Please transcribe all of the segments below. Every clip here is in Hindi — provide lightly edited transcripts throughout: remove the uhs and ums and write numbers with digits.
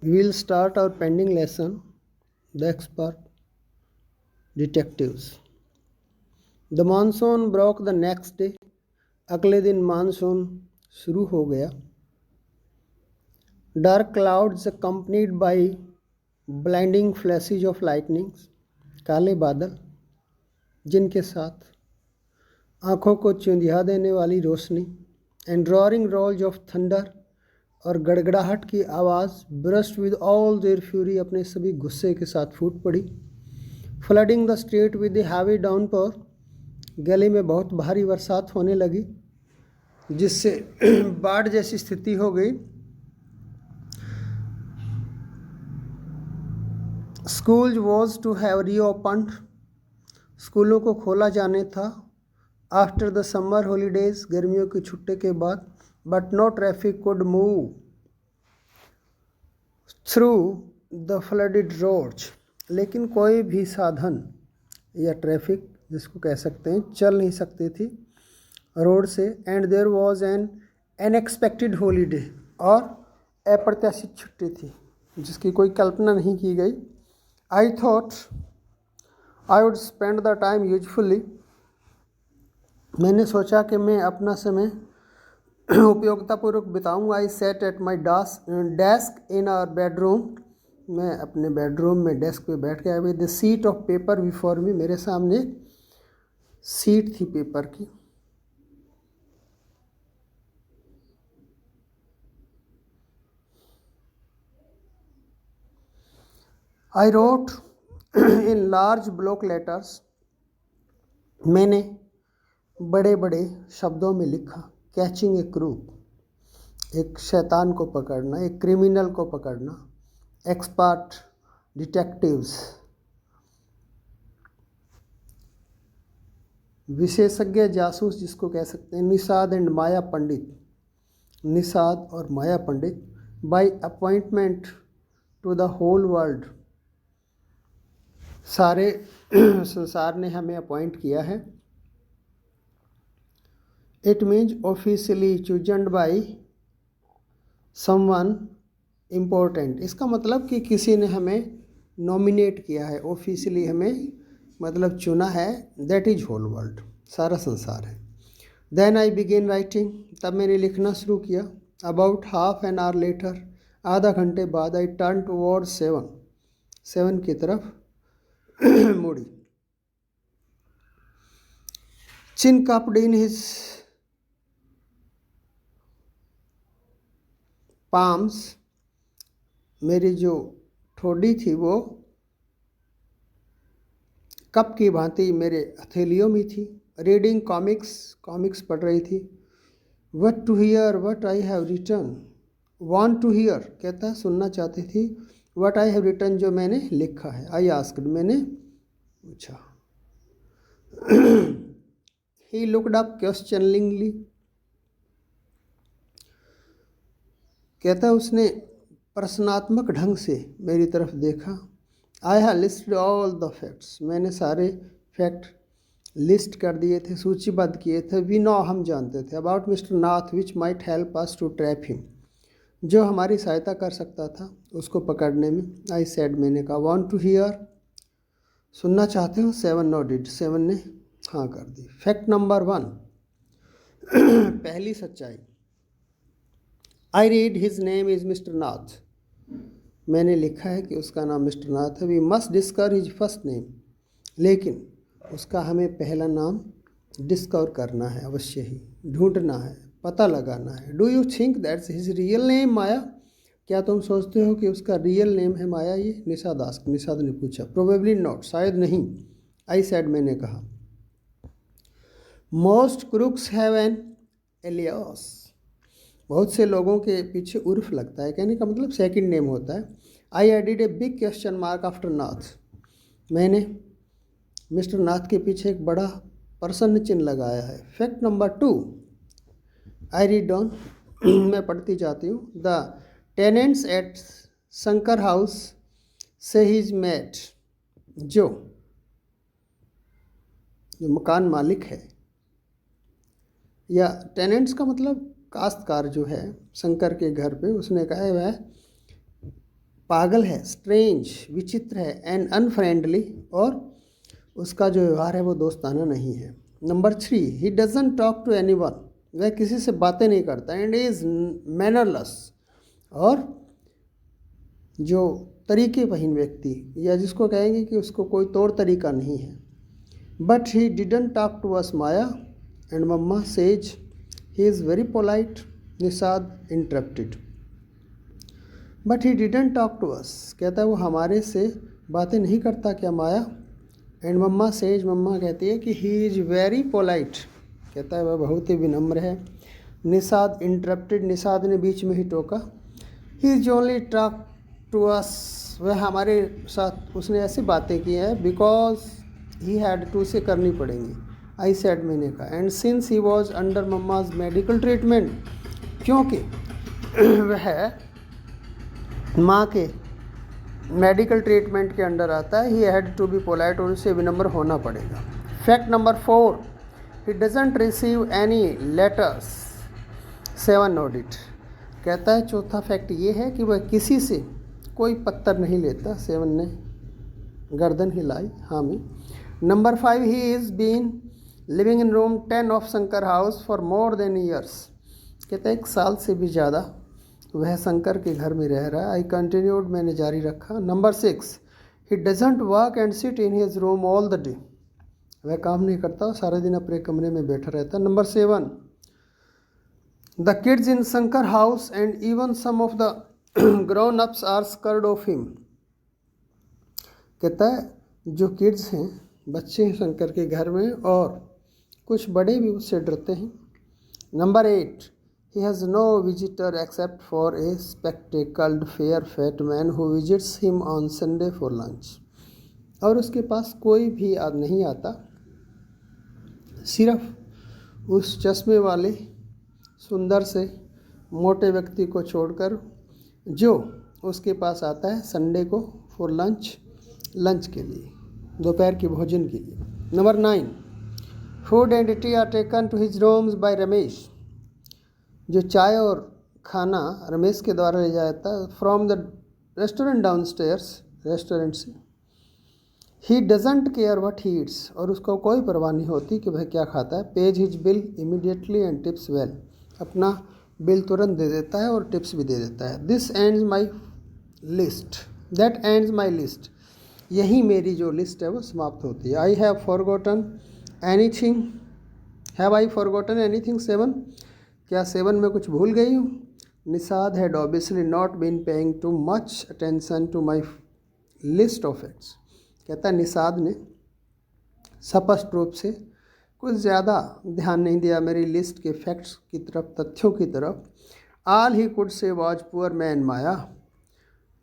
We will start our pending lesson, The Expert Detectives. The monsoon broke the next day. अगले दिन मानसून शुरू हो गया. Dark clouds accompanied by blinding flashes of lightning. काले बादल जिनके साथ आँखों को चुंधिया देने वाली रोशनी. And roaring rolls of thunder, और गड़गड़ाहट की आवाज़ burst with all their fury, अपने सभी गुस्से के साथ फूट पड़ी. Flooding the street with the heavy downpour, गली में बहुत भारी बरसात होने लगी जिससे बाढ़ जैसी स्थिति हो गई. School was to have reopened, स्कूलों को खोला जाने था. आफ्टर द समर हॉलीडेज, गर्मियों की छुट्टी के बाद. But no traffic could move through the flooded roads, लेकिन कोई भी साधन या ट्रैफिक जिसको कह सकते हैं चल नहीं सकती थी रोड से. And there was an unexpected holiday, और अप्रत्याशित छुट्टी थी जिसकी कोई कल्पना नहीं की गई. I thought I would spend the time usefully, मैंने सोचा कि मैं अपना समय उपयोगितापूर्वक बिताऊंगा. I sat at my desk in our bedroom, मैं अपने बेडरूम में डेस्क पे बैठ गया. With the sheet of paper before me, मेरे सामने सीट थी पेपर की. I wrote in large block letters, मैंने बड़े बड़े शब्दों में लिखा. कैचिंग ए क्रूक, एक शैतान को पकड़ना, एक क्रिमिनल को पकड़ना. एक्सपर्ट डिटेक्टिव्स, विशेषज्ञ जासूस जिसको कह सकते हैं. निषाद एंड माया पंडित, निषाद और Maya Pandit. By appointment to the whole world, सारे संसार ने हमें अपॉइंट किया है. It means officially chosen by someone important, इसका मतलब कि किसी ने हमें नॉमिनेट किया है. ऑफिशियली हमें मतलब चुना है. दैट इज होल वर्ल्ड, सारा संसार है. देन आई बिगेन राइटिंग, तब मैंने लिखना शुरू किया. About half an hour later, आधा घंटे बाद. आई टर्न टूवर्ड सेवन की तरफ मुड़ी. चिन कप्ड इन हिज पाम्स, मेरी जो ठोड़ी थी वो कप की भांति मेरे हथेलियों में थी. रीडिंग कॉमिक्स पढ़ रही थी. What to hear what I have written, want to hear कहता सुनना चाहती थी. वट आई हैव रिटन, जो मैंने लिखा है. आई आस्क्ड, मैंने पूछा. ही लुक्ड अप क्वेश्चनिंगली, कहता उसने प्रश्नात्मक ढंग से मेरी तरफ देखा. I have listed all the facts, मैंने सारे फैक्ट लिस्ट कर दिए थे, सूचीबद्ध किए थे. वी नो, हम जानते थे. About Mr Nath which might help us to trap him, जो हमारी सहायता कर सकता था उसको पकड़ने में. आई सेड, मैंने कहा. वांट टू हियर, सुनना चाहते हो. सेवन नोडिड, सेवन ने हाँ कर दी. फैक्ट नंबर 1, पहली सच्चाई. I read his name is mister Nath, मैंने लिखा है कि उसका नाम मिस्टर नाथ है. We must discover his first name, लेकिन उसका हमें पहला नाम डिस्कवर करना है, अवश्य ही ढूंढना है, पता लगाना है. Do you think that's his real name Maya, क्या तुम सोचते हो कि उसका रियल नेम है माया ये. निषाद ने पूछा. प्रोबेबली नॉट, शायद नहीं. आई सेड, मैंने कहा. Most crooks have an alias, बहुत से लोगों के पीछे उर्फ लगता है, कहने का मतलब सेकंड नेम होता है. I added a big question mark after Nath, मैंने मिस्टर नाथ के पीछे एक बड़ा प्रश्न चिन्ह लगाया है. Fact number 2, I read on, मैं पढ़ती जाती हूँ. The tenants at Shankar house say his mate, जो मकान मालिक है, या टेनेंट्स का मतलब काश्तकार जो है शंकर के घर पे, उसने कहा है वह पागल है, स्ट्रेंज विचित्र है, एंड अनफ्रेंडली और उसका जो व्यवहार है वो दोस्ताना नहीं है। Number 3, he doesn't talk to anyone, वह किसी से बातें नहीं करता, एंड इज मैनरलेस, और जो तरीकेहीन व्यक्ति या जिसको कहेंगे कि उसको कोई तौर तरीका नहीं है। But he didn't talk to us Maya and mamma says he is very polite, Nishad interrupted. But he didn't talk to us, कहता है वो हमारे से बातें नहीं करता क्या माया। एंड मम्मा सेज, मम्मा कहती है कि ही इज़ वेरी पोलाइट, कहता है वह बहुत ही विनम्र है। निषाद इंटरप्टेड, निषाद ने बीच में ही टोका। He is only talk to us, वह हमारे साथ उसने ऐसी बातें की हैं बिकॉज ही हैड टू से करनी पड़ेंगी। आई सेड, मैंने कहा। And since he was under mamma's medical treatment, क्योंकि वह माँ के मेडिकल ट्रीटमेंट के अंडर आता है, he had to be polite, उनसे विनम्र होना पड़ेगा। Fact number 4, he doesn't receive any letters 7 audit, कहता है चौथा फैक्ट ये है कि वह किसी से कोई पत्तर नहीं लेता। 7 ने गर्दन हिलाई, हाँ में। Number 5, he is been living in room 10 of Shankar house for more than years, कहता है 1 साल से भी ज़्यादा वह शंकर के घर में रह रहा है। आई कंटिन्यूड, मैंने जारी रखा। Number 6, he doesn't work and sit in his room all the day, वह काम नहीं करता, सारे दिन अपने कमरे में बैठा रहता। Number 7, the kids in Shankar house and even some of the grown ups are scared of him, कहता है जो किड्स हैं, बच्चे हैं शंकर के घर में, और कुछ बड़े भी उससे डरते हैं। Number 8, he has no visitor except for a spectacled fair fat man who visits him on Sunday for lunch, और उसके पास कोई भी नहीं आता, सिर्फ उस चश्मे वाले सुंदर से मोटे व्यक्ति को छोड़कर, जो उसके पास आता है संडे को फॉर लंच के लिए, दोपहर के भोजन के लिए। Number 9, food and tea are taken to his rooms by Ramesh, जो चाय और खाना रमेश के द्वारा ले जाता है from the restaurant downstairs, restaurant से। He doesn't care what he eats, और उसको कोई परवाह नहीं होती कि वह क्या खाता है। Page his bill immediately and tips well, अपना बिल तुरंत दे देता है और टिप्स भी दे देता है। This ends my list, that ends my list, यही मेरी जो लिस्ट है वो समाप्त होती है। I have forgotten anything, have I forgotten anything 7, क्या 7 में कुछ भूल गई हूँ। Nishad had obviously not been paying too much attention to my list of facts, कहता है निषाद ने स्पष्ट रूप से कुछ ज़्यादा ध्यान नहीं दिया मेरी लिस्ट के फैक्ट्स की तरफ, तथ्यों की तरफ। All he could say was poor man Maya,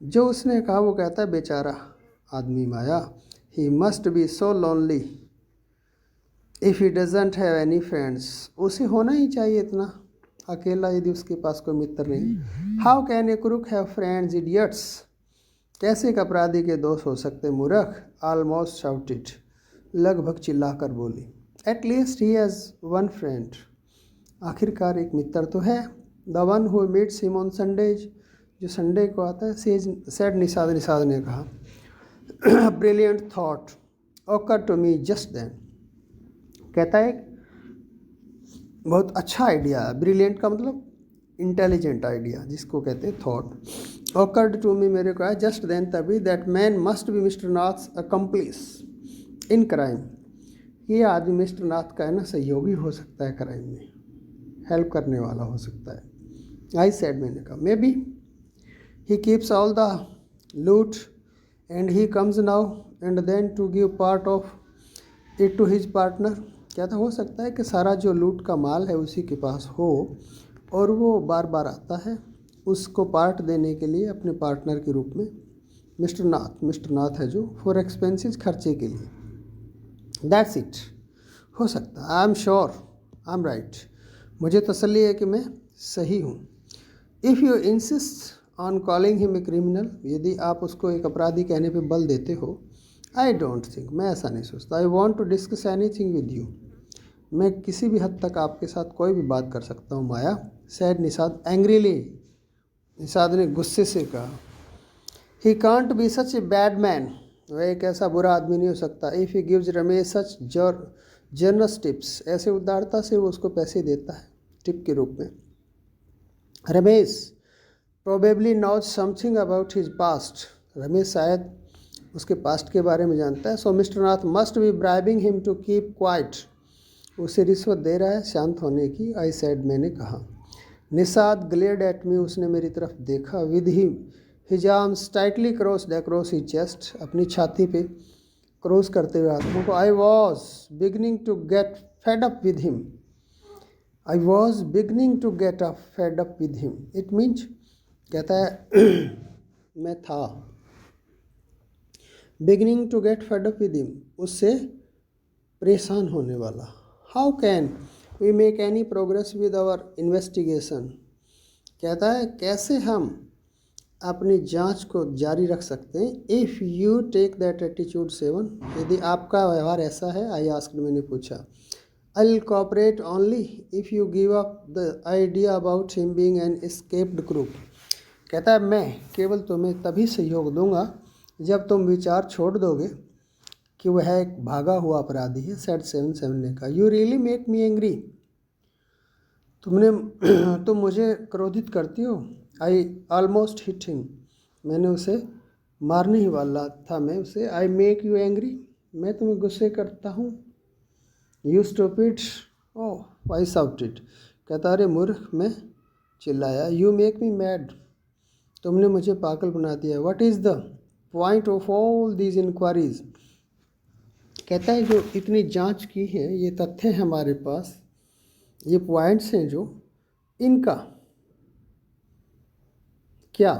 जो उसने कहा वो कहता है बेचारा आदमी Maya. He must be so lonely if he doesn't have any friends, उसे होना ही चाहिए इतना अकेला यदि उसके पास कोई मित्र नहीं। How can a crook have friends idiots, कैसे एक अपराधी के दोस्त हो सकते मूर्ख। ऑलमोस्ट शाउटेड, लगभग चिल्लाकर बोली। At least he has one friend, आखिरकार एक मित्र तो है। The one who meets him on Sundays, जो संडे को आता है। सेड निषाद, निषाद ने कहा। Brilliant thought occur to me just then, कहता है बहुत अच्छा आइडिया। ब्रिलियंट का मतलब इंटेलिजेंट आइडिया, जिसको कहते हैं थॉट। ऑकर्ड टू मी, मेरे को आया जस्ट देन, तभी। That man must be mister Nath's accomplish in crime, ये आदमी मिस्टर नाथ का है ना सहयोगी हो सकता है क्राइम में, हेल्प करने वाला हो सकता है। आई सेड, मैंने कहा maybe he keeps all the loot and he comes now and then to give part of it to his partner, क्या था हो सकता है कि सारा जो लूट का माल है उसी के पास हो और वो बार बार आता है उसको पार्ट देने के लिए अपने पार्टनर के रूप में। मिस्टर नाथ है जो फॉर एक्सपेंसेस, खर्चे के लिए। दैट्स इट, हो सकता है। I am sure I am right, मुझे तसल्ली है कि मैं सही हूँ। If you insist on calling him a criminal, यदि आप उसको एक अपराधी कहने पे बल देते हो। आई डोंट थिंक, मैं ऐसा नहीं सोचता। I want to discuss anything with you, मैं किसी भी हद तक आपके साथ कोई भी बात कर सकता हूँ माया। सैड निषाद एंग्रीली, निषाद ने गुस्से से कहा। He can't be such a bad man, वह एक ऐसा बुरा आदमी नहीं हो सकता। If he gives Ramesh such generous tips, ऐसे उदारता से वो उसको पैसे देता है टिप के रूप में। Ramesh probably knows something about his past, Ramesh शायद उसके पास्ट के बारे में जानता है। So mister Nath must be bribing him to keep quiet, उसे रिश्वत दे रहा है शांत होने की। आई सेड, मैंने कहा। निषाद ग्लेड एट मी, उसने मेरी तरफ देखा। With his arms tightly crossed across his chest, अपनी छाती पे क्रॉस करते हुए हाथों को। I was beginning to get fed up with him, I was beginning to get up fed up with him, it means, कहता है मैं था beginning to get fed up with him, उससे परेशान होने वाला। How can we make any progress with our investigation, कहता है कैसे हम अपनी जांच को जारी रख सकते हैं। If you take that attitude 7, यदि आपका व्यवहार ऐसा है, आई आस्क्ड, मैंने पूछा। I will cooperate only if you give up the idea about him being an escaped group, कहता है मैं केवल तुम्हें तभी सहयोग दूंगा जब तुम विचार छोड़ दोगे कि वह एक भागा हुआ अपराधी है। सेड 7 ने कहा। You really make me angry, तुम मुझे क्रोधित करती हो। आई ऑलमोस्ट हिट हिम, मैंने उसे मारने ही वाला था मैं उसे। आई मेक यू एंग्री, मैं तुम्हें गुस्से करता हूँ। You stupid, oh I shouted, कहता अरे मूर्ख, मैं चिल्लाया। यू मेक मी मैड, तुमने मुझे पागल बना दिया। What is the point of all these inquiries, कहता है जो इतनी जांच की है, ये तथ्य हैं हमारे पास, ये पॉइंट्स हैं जो, इनका क्या।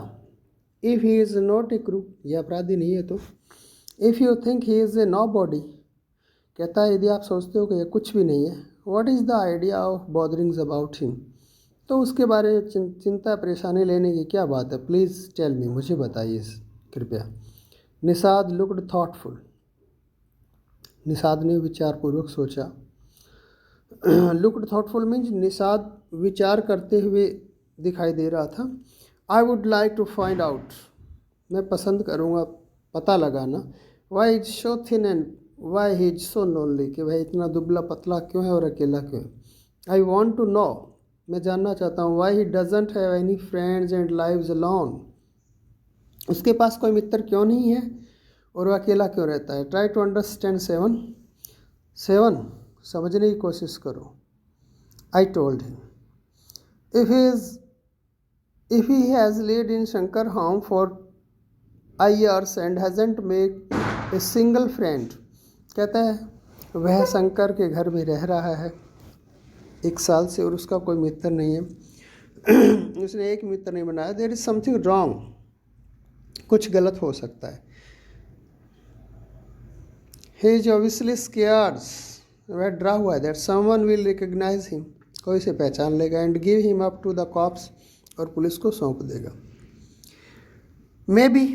If he is not a crook, यह अपराधी नहीं है तो। If you think he is a nobody, कहता है यदि आप सोचते हो कि यह कुछ भी नहीं है। What is the idea of botherings about him, तो उसके बारे में चिंता परेशानी लेने की क्या बात है। प्लीज़ टेल मी, मुझे बताइए कृपया। निषाद लुक्ड थॉटफुल, निषाद ने विचारपूर्वक सोचा। लुक्ड थॉटफुल मीन्स निषाद विचार करते हुए दिखाई दे रहा था। I would like to find out, मैं पसंद करूँगा पता लगाना। Why is so thin and why he is so lonely, कि वह इतना दुबला पतला क्यों है और अकेला क्यों है। आई वॉन्ट टू नो, मैं जानना चाहता हूँ। Why he doesn't have any friends and lives alone, उसके पास कोई मित्र क्यों नहीं है और वह अकेला क्यों रहता है। ट्राई टू अंडरस्टैंड 7, समझने की कोशिश करो। I told him, if he has lived in Shankar home for years and hasn't made a single friend, कहता है वह शंकर के घर में रह रहा है 1 साल से और उसका कोई मित्र नहीं है, उसने एक मित्र नहीं बनाया। देयर इज़ समथिंग रॉन्ग, कुछ गलत हो सकता है। ही इज ऑब्वियसली स्केयर्ड, वह डरा हुआ है। That someone will recognise him, कोई से पहचान लेगा। And give him up to the cops, और पुलिस को सौंप देगा। Maybe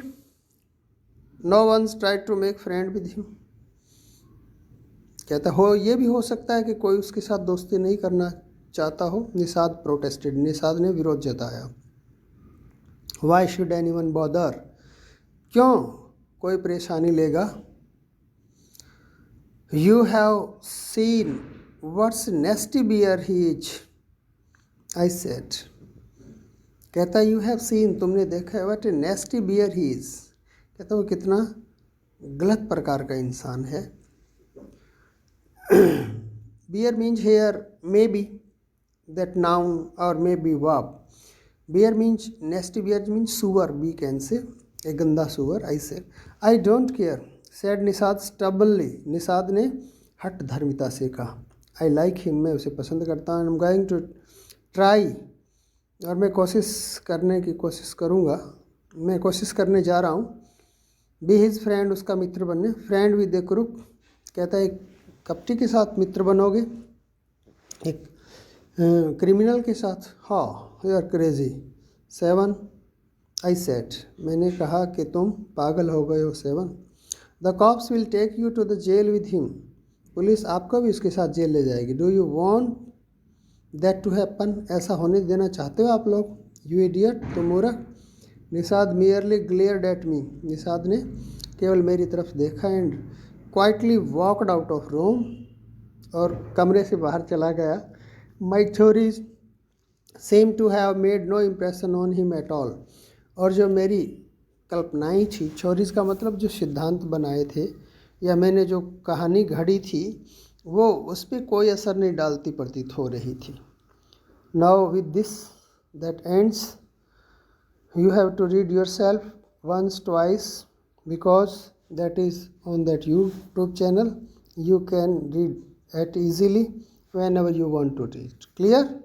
no one's try to make friend with him, कहता हो ये भी हो सकता है कि कोई उसके साथ दोस्ती नहीं करना चाहता हो। निषाद प्रोटेस्टेड, निषाद ने विरोध जताया। वाई शुड एनीवन बॉदर, क्यों कोई परेशानी लेगा। You have seen what's nasty bear he is, I said, कहता यू हैव सीन, तुमने देखा है। What a nasty bear he is, कहता वो कितना गलत प्रकार का इंसान है। Bear means hair, may be that noun और may be verb. Bear means nasty, bear means सुअर, बी कैन से एक गंदा सुअर। I said, I don't care, said Nishad stubbornly, Nishad ने हट धर्मिता से कहा। आई लाइक हिम, मैं उसे पसंद करता हूँ। I am going to try, और मैं कोशिश करूँगा, मैं कोशिश करने जा रहा हूँ। बी हिज फ्रेंड, उसका मित्र बनने। फ्रेंड विद ए क्रूक, कहता है एक कपटी के साथ मित्र बनोगे, एक क्रिमिनल के साथ। हाँ, you are crazy 7, I said, मैंने कहा कि तुम पागल हो गए हो 7। The cops will take you to the jail with him, police आपको भी उसके साथ जेल ले जाएगी। Do you want that to happen, ऐसा होने देना चाहते हो आप लोग। यू इडियट, तुम मूर्ख। Nishad merely glared at me. Nishad ने केवल मेरी तरफ देखा and quietly walked out of room. और कमरे से बाहर चला गया. My theories seemed to have made no impression on him at all. और जो मेरी कल्पनाएं थी, थ्योरीज का मतलब जो सिद्धांत बनाए थे या मैंने जो कहानी घड़ी थी, वो उस पर कोई असर नहीं डालती प्रतीत हो रही थी. Now with this that ends. You have to read yourself once, twice, because that is on that YouTube channel. You can read it easily whenever you want to read. Clear?